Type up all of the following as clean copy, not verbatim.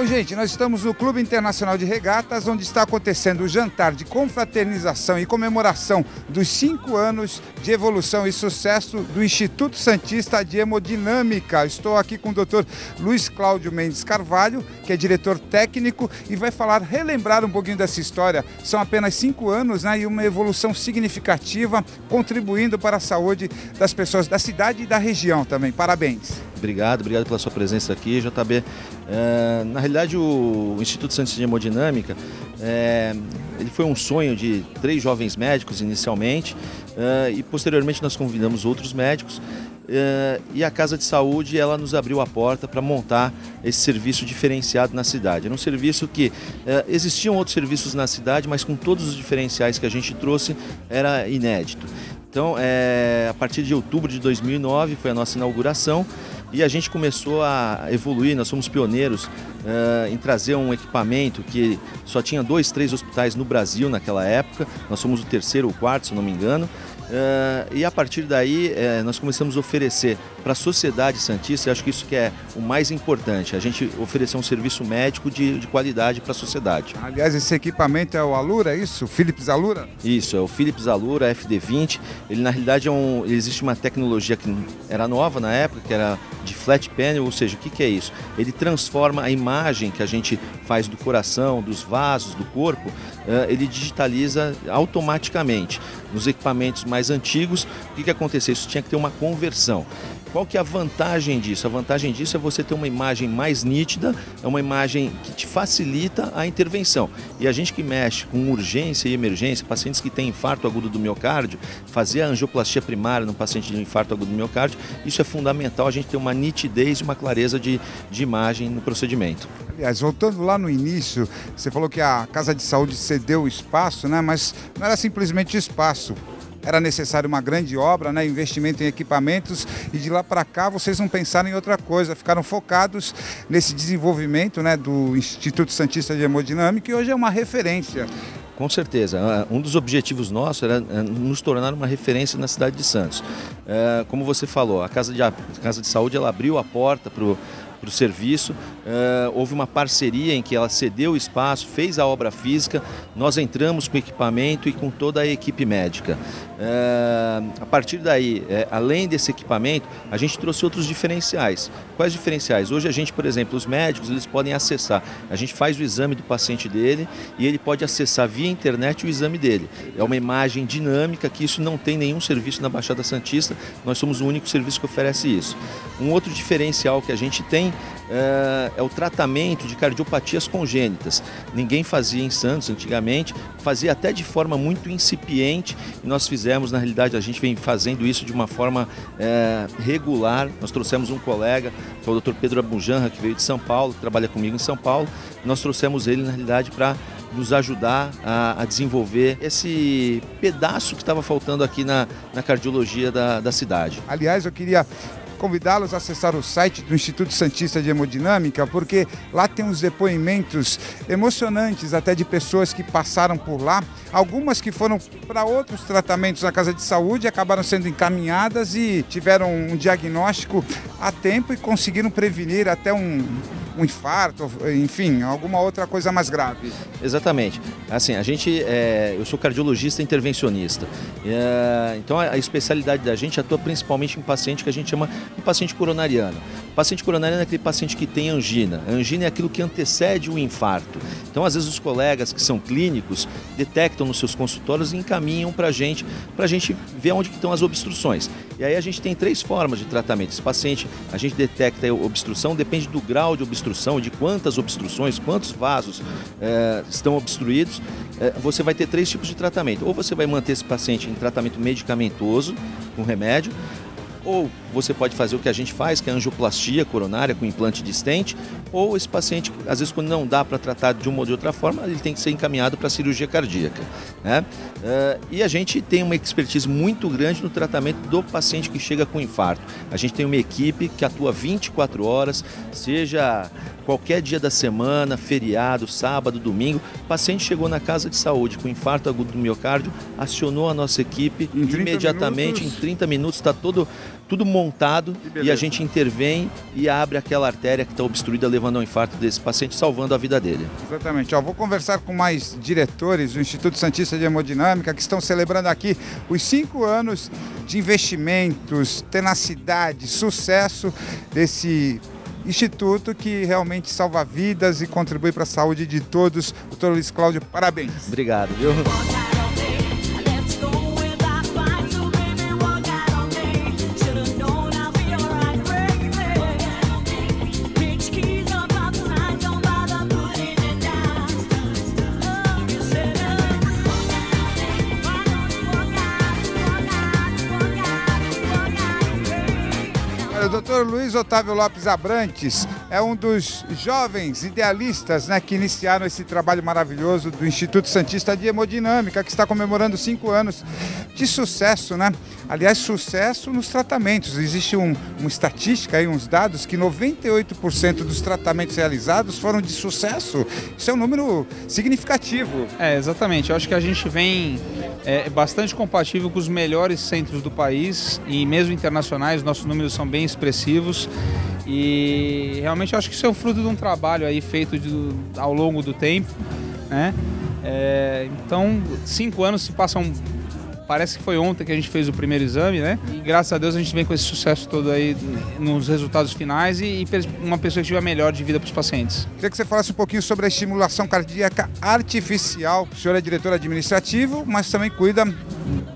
Bom, gente, nós estamos no Clube Internacional de Regatas, onde está acontecendo o jantar de confraternização e comemoração dos 5 anos de evolução e sucesso do Instituto Santista de Hemodinâmica. Estou aqui com o Dr. Luiz Cláudio Mendes Carvalho, que é diretor técnico, e vai relembrar um pouquinho dessa história. São apenas 5 anos, né, e uma evolução significativa, contribuindo para a saúde das pessoas da cidade e da região também. Parabéns. Obrigado pela sua presença aqui, JB. Na realidade, o Instituto Santista de Hemodinâmica, ele foi um sonho de 3 jovens médicos inicialmente, e posteriormente nós convidamos outros médicos, e a Casa de Saúde ela nos abriu a porta para montar esse serviço diferenciado na cidade. Era um serviço que existiam outros serviços na cidade, mas com todos os diferenciais que a gente trouxe era inédito. Então, a partir de outubro de 2009 foi a nossa inauguração e a gente começou a evoluir. Nós somos pioneiros em trazer um equipamento que só tinha 2, 3 hospitais no Brasil naquela época. Nós somos o 3º ou 4º, se não me engano. E a partir daí nós começamos a oferecer para a sociedade santista, eu acho que isso que é o mais importante, a gente oferecer um serviço médico de qualidade para a sociedade. Aliás, esse equipamento é o Alura, é isso? O Philips Alura? Isso, é o Philips Alura FD20. Ele na realidade existe uma tecnologia que era nova na época, que era de flat panel, ou seja, o que é isso? Ele transforma a imagem que a gente faz do coração, dos vasos, do corpo, ele digitaliza automaticamente. Nos equipamentos mais antigos, o que acontecia? Isso tinha que ter uma conversão. Qual que é a vantagem disso? A vantagem disso é você ter uma imagem mais nítida, é uma imagem que te facilita a intervenção. E a gente que mexe com urgência e emergência, pacientes que têm infarto agudo do miocárdio, fazer a angioplastia primária no paciente de infarto agudo do miocárdio, isso é fundamental, a gente ter uma nitidez e uma clareza de imagem no procedimento. Aliás, voltando lá no início, você falou que a Casa de Saúde cedeu o espaço, né? Mas não era simplesmente espaço. Era necessário uma grande obra, né? Investimento em equipamentos, e de lá para cá vocês não pensaram em outra coisa, ficaram focados nesse desenvolvimento, né, do Instituto Santista de Hemodinâmica, e hoje é uma referência. Com certeza. Um dos objetivos nossos era nos tornar uma referência na cidade de Santos. Como você falou, a Casa de Saúde ela abriu a porta para o serviço, houve uma parceria em que ela cedeu o espaço, fez a obra física, nós entramos com o equipamento e com toda a equipe médica. A partir daí, além desse equipamento, a gente trouxe outros diferenciais. Quais diferenciais? Hoje a gente, por exemplo, os médicos, eles podem acessar, a gente faz o exame do paciente dele e ele pode acessar via internet o exame dele. É uma imagem dinâmica que isso não tem nenhum serviço na Baixada Santista, nós somos o único serviço que oferece isso. Um outro diferencial que a gente tem é o tratamento de cardiopatias congênitas. Ninguém fazia em Santos antigamente, fazia até de forma muito incipiente, e nós fizemos, na realidade, a gente vem fazendo isso de uma forma regular. Nós trouxemos um colega, que é o Dr. Pedro Abujanra, que veio de São Paulo, que trabalha comigo em São Paulo. Nós trouxemos ele, na realidade, para nos ajudar a desenvolver esse pedaço que estava faltando aqui na cardiologia da cidade. Aliás, eu queria convidá-los a acessar o site do Instituto Santista de Hemodinâmica, porque lá tem uns depoimentos emocionantes até de pessoas que passaram por lá, algumas que foram para outros tratamentos na Casa de Saúde, acabaram sendo encaminhadas e tiveram um diagnóstico a tempo e conseguiram prevenir até um infarto, enfim, alguma outra coisa mais grave. Exatamente. Assim, eu sou cardiologista intervencionista. Então a especialidade da gente atua principalmente em paciente que a gente chama de paciente coronariano. O paciente coronariano é aquele paciente que tem angina. A angina é aquilo que antecede o infarto. Então, às vezes, os colegas que são clínicos detectam nos seus consultórios e encaminham para a gente ver onde que estão as obstruções. E aí a gente tem 3 formas de tratamento. Esse paciente, a gente detecta a obstrução, depende do grau de obstrução, de quantas obstruções, quantos vasos estão obstruídos. Você vai ter 3 tipos de tratamento. Ou você vai manter esse paciente em tratamento medicamentoso, com remédio, ou você pode fazer o que a gente faz, que é a angioplastia coronária com implante de stent, ou esse paciente, às vezes quando não dá para tratar de uma ou de outra forma, ele tem que ser encaminhado para a cirurgia cardíaca, né? E a gente tem uma expertise muito grande no tratamento do paciente que chega com infarto. A gente tem uma equipe que atua 24 horas, seja qualquer dia da semana, feriado, sábado, domingo. O paciente chegou na Casa de Saúde com infarto agudo do miocárdio, acionou a nossa equipe imediatamente, em 30 minutos está todo tudo montado e a gente intervém e abre aquela artéria que está obstruída, levando ao infarto desse paciente, salvando a vida dele. Exatamente. Ó, vou conversar com mais diretores do Instituto Santista de Hemodinâmica que estão celebrando aqui os 5 anos de investimentos, tenacidade, sucesso desse instituto que realmente salva vidas e contribui para a saúde de todos. Doutor Luiz Cláudio, parabéns. Obrigado, viu? O Dr. Luiz Otávio Lopes Abrantes é um dos jovens idealistas, né, que iniciaram esse trabalho maravilhoso do Instituto Santista de Hemodinâmica, que está comemorando 5 anos de sucesso, né? Aliás, sucesso nos tratamentos. Existe uma estatística aí, uns dados, que 98% dos tratamentos realizados foram de sucesso. Isso é um número significativo. Exatamente. Eu acho que a gente vem bastante compatível com os melhores centros do país e mesmo internacionais, nossos números são bem expressivos e realmente eu acho que isso é um fruto de um trabalho aí feito ao longo do tempo, né? Então, 5 anos se passam. Parece que foi ontem que a gente fez o primeiro exame, né? E graças a Deus a gente vem com esse sucesso todo aí nos resultados finais e uma perspectiva melhor de vida para os pacientes. Queria que você falasse um pouquinho sobre a estimulação cardíaca artificial. O senhor é diretor administrativo, mas também cuida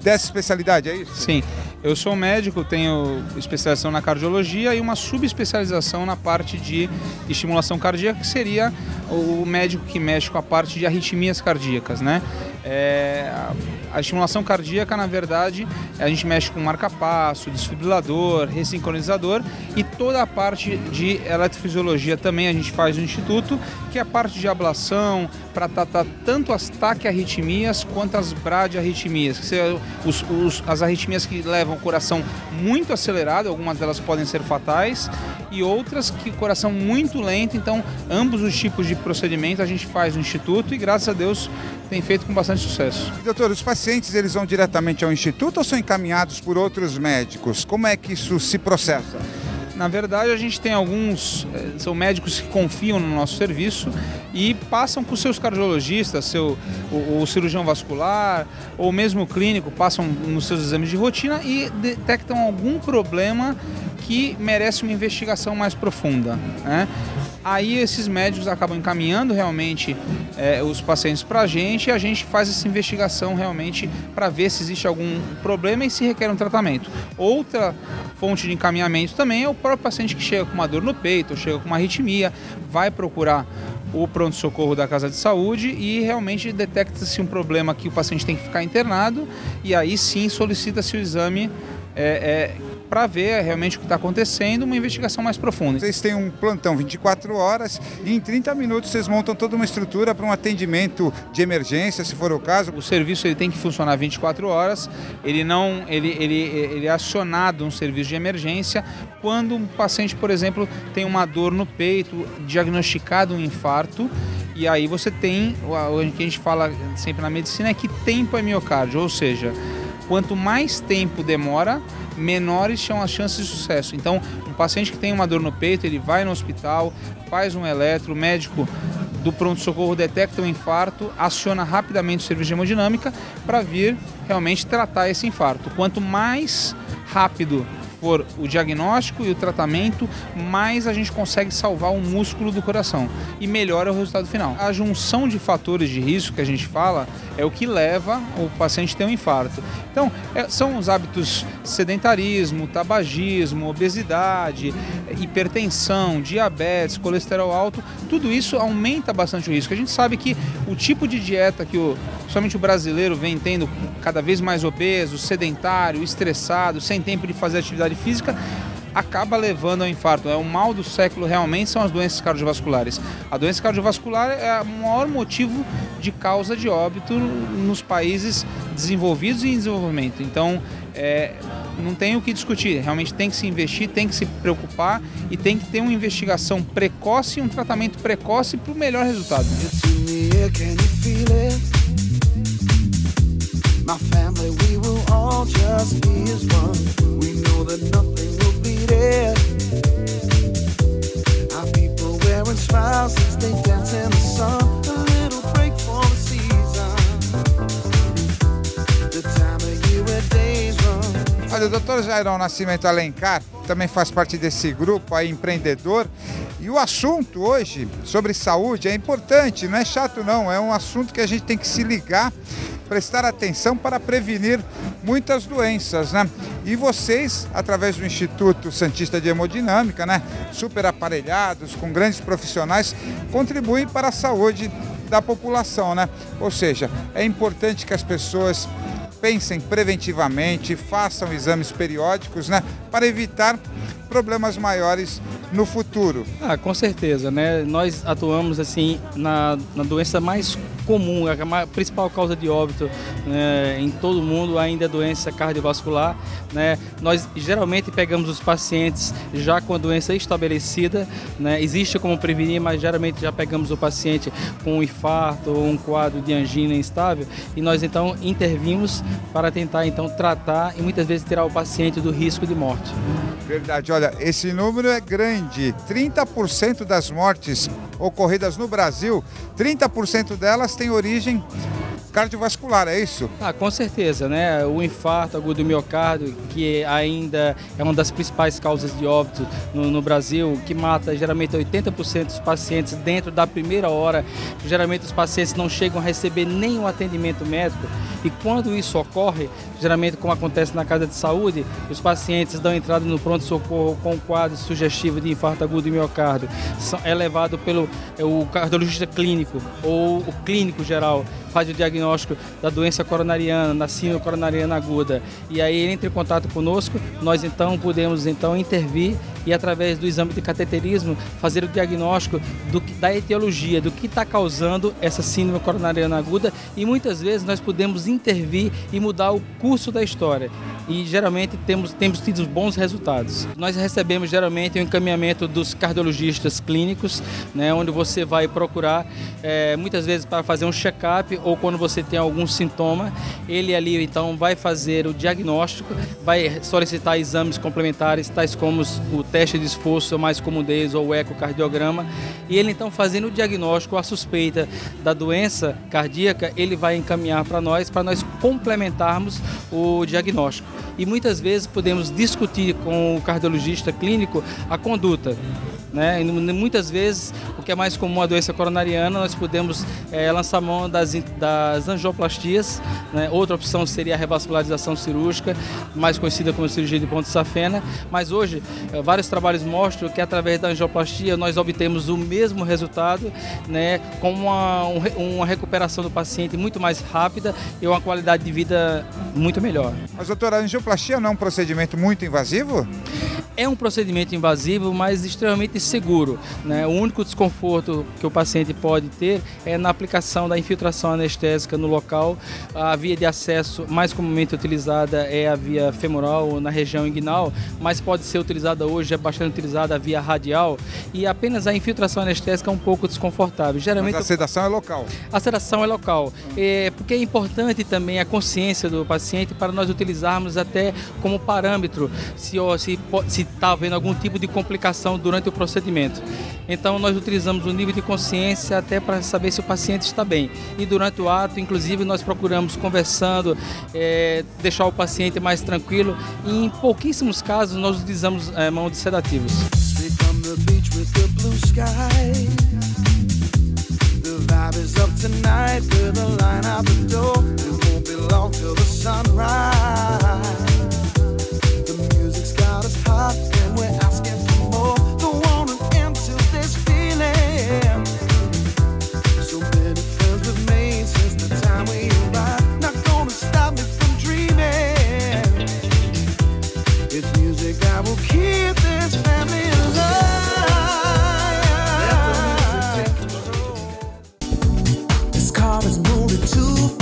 dessa especialidade, é isso? Sim. Eu sou médico, tenho especialização na cardiologia e uma subespecialização na parte de estimulação cardíaca, que seria o médico que mexe com a parte de arritmias cardíacas, né? A estimulação cardíaca, na verdade, a gente mexe com marca-passo, desfibrilador, ressincronizador e toda a parte de eletrofisiologia também a gente faz no Instituto, que é a parte de ablação para tratar tanto as taquiarritmias quanto as bradiarritmias, que são as arritmias que levam o coração muito acelerado, algumas delas podem ser fatais, e outras que o coração muito lento. Então, ambos os tipos de procedimento a gente faz no Instituto e, graças a Deus, tem feito com bastante sucesso. Doutor, os pacientes eles vão diretamente ao Instituto ou são encaminhados por outros médicos? Como é que isso se processa? Na verdade, a gente tem são médicos que confiam no nosso serviço e passam com seus cardiologistas, o cirurgião vascular ou mesmo o clínico, passam nos seus exames de rotina e detectam algum problema que merece uma investigação mais profunda, né? Aí esses médicos acabam encaminhando realmente os pacientes para a gente e a gente faz essa investigação realmente para ver se existe algum problema e se requer um tratamento. Outra fonte de encaminhamento também é o próprio paciente que chega com uma dor no peito, ou chega com uma arritmia, vai procurar o pronto-socorro da casa de saúde e realmente detecta-se um problema que o paciente tem que ficar internado e aí sim solicita-se o exame para ver realmente o que está acontecendo, uma investigação mais profunda. Vocês têm um plantão 24 horas e em 30 minutos vocês montam toda uma estrutura para um atendimento de emergência, se for o caso. O serviço ele tem que funcionar 24 horas, ele é acionado um serviço de emergência quando um paciente, por exemplo, tem uma dor no peito, diagnosticado um infarto, e aí você tem, o que a gente fala sempre na medicina é que tempo é miocárdio, ou seja, quanto mais tempo demora, menores são as chances de sucesso. Então, um paciente que tem uma dor no peito, ele vai no hospital, faz um eletro, o médico do pronto-socorro detecta um infarto, aciona rapidamente o serviço de hemodinâmica para vir realmente tratar esse infarto. Quanto mais rápido for o diagnóstico e o tratamento, mais a gente consegue salvar o músculo do coração e melhora o resultado final. A junção de fatores de risco que a gente fala é o que leva o paciente a ter um infarto. Então, são os hábitos sedentarismo, tabagismo, obesidade, hipertensão, diabetes, colesterol alto, tudo isso aumenta bastante o risco. A gente sabe que o tipo de dieta que somente o brasileiro vem tendo, cada vez mais obeso, sedentário, estressado, sem tempo de fazer atividade física, acaba levando ao infarto. O mal do século realmente são as doenças cardiovasculares. A doença cardiovascular é o maior motivo de causa de óbito nos países desenvolvidos e em desenvolvimento. Então, não tem o que discutir. Realmente tem que se investir, tem que se preocupar e tem que ter uma investigação precoce e um tratamento precoce para o melhor resultado. My family, we will all just be as one. We know that nothing will be there. Our people wearing smiles as they dance in the sun. A little break for the season. The time of year where days run. Olha, o Dr. Jairão Nascimento Alencar também faz parte desse grupo aí, empreendedor. E o assunto hoje sobre saúde é importante, não é chato não, é um assunto que a gente tem que se ligar, prestar atenção para prevenir muitas doenças, né? E vocês, através do Instituto Santista de Hemodinâmica, né, super aparelhados, com grandes profissionais, contribuem para a saúde da população, né? Ou seja, é importante que as pessoas pensem preventivamente, façam exames periódicos, né, para evitar problemas maiores no futuro. Com certeza, né? Nós atuamos assim na doença mais comum, a principal causa de óbito, né, em todo o mundo ainda é a doença cardiovascular, né? Nós geralmente pegamos os pacientes já com a doença estabelecida, né? Existe como prevenir, mas geralmente já pegamos o paciente com um infarto ou um quadro de angina instável e nós então intervimos para tentar então tratar e muitas vezes tirar o paciente do risco de morte. Verdade, olha, esse número é grande, 30% das mortes ocorridas no Brasil, 30% delas têm origem cardiovascular, é isso? Com certeza, né? O infarto agudo do miocárdio, que ainda é uma das principais causas de óbito no Brasil, que mata geralmente 80% dos pacientes dentro da primeira hora. Geralmente os pacientes não chegam a receber nenhum atendimento médico e quando isso ocorre, geralmente como acontece na casa de saúde, os pacientes dão entrada no pronto-socorro com um quadro sugestivo de infarto agudo do miocárdio. É levado pelo o cardiologista clínico ou o clínico geral, faz o diagnóstico da doença coronariana, da síndrome coronariana aguda. E aí ele entra em contato conosco, nós então podemos então intervir e através do exame de cateterismo fazer o diagnóstico da etiologia, do que está causando essa síndrome coronariana aguda e muitas vezes nós podemos intervir e mudar o curso da história. E geralmente temos tido bons resultados. Nós recebemos geralmente o encaminhamento dos cardiologistas clínicos, né, onde você vai procurar muitas vezes para fazer um check-up ou quando você tem algum sintoma, ele ali então vai fazer o diagnóstico, vai solicitar exames complementares, tais como o teste de esforço, o mais comum deles, ou o ecocardiograma, e ele então fazendo o diagnóstico, a suspeita da doença cardíaca, ele vai encaminhar para nós complementarmos o diagnóstico. E muitas vezes podemos discutir com o cardiologista clínico a conduta, né? E muitas vezes, o que é mais comum a doença coronariana, nós podemos lançar mão das angioplastias, né? Outra opção seria a revascularização cirúrgica, mais conhecida como cirurgia de ponto-safena, mas hoje vários trabalhos mostram que através da angioplastia nós obtemos o mesmo resultado, né? Com uma recuperação do paciente muito mais rápida e uma qualidade de vida muito melhor. Mas doutora, a angioplastia não é um procedimento muito invasivo? É um procedimento invasivo, mas extremamente seguro, né? O único desconforto que o paciente pode ter é na aplicação da infiltração anestésica no local. A via de acesso mais comumente utilizada é a via femoral na região inguinal, mas pode ser utilizada hoje, é bastante utilizada a via radial e apenas a infiltração anestésica é um pouco desconfortável. Geralmente, mas a sedação é local? A sedação é local, porque é importante também a consciência do paciente para nós utilizarmos até como parâmetro se está havendo algum tipo de complicação durante o procedimento. Então nós utilizamos o nível de consciência até para saber se o paciente está bem. E durante o ato, inclusive, nós procuramos conversando, deixar o paciente mais tranquilo e em pouquíssimos casos nós utilizamos mão de sedativos. And we're asking for more. Don't want an end to this feeling. So many friends we've made since the time we arrived. Not gonna stop me from dreaming. It's music that will keep this family alive. Let the music take control. This car is moving too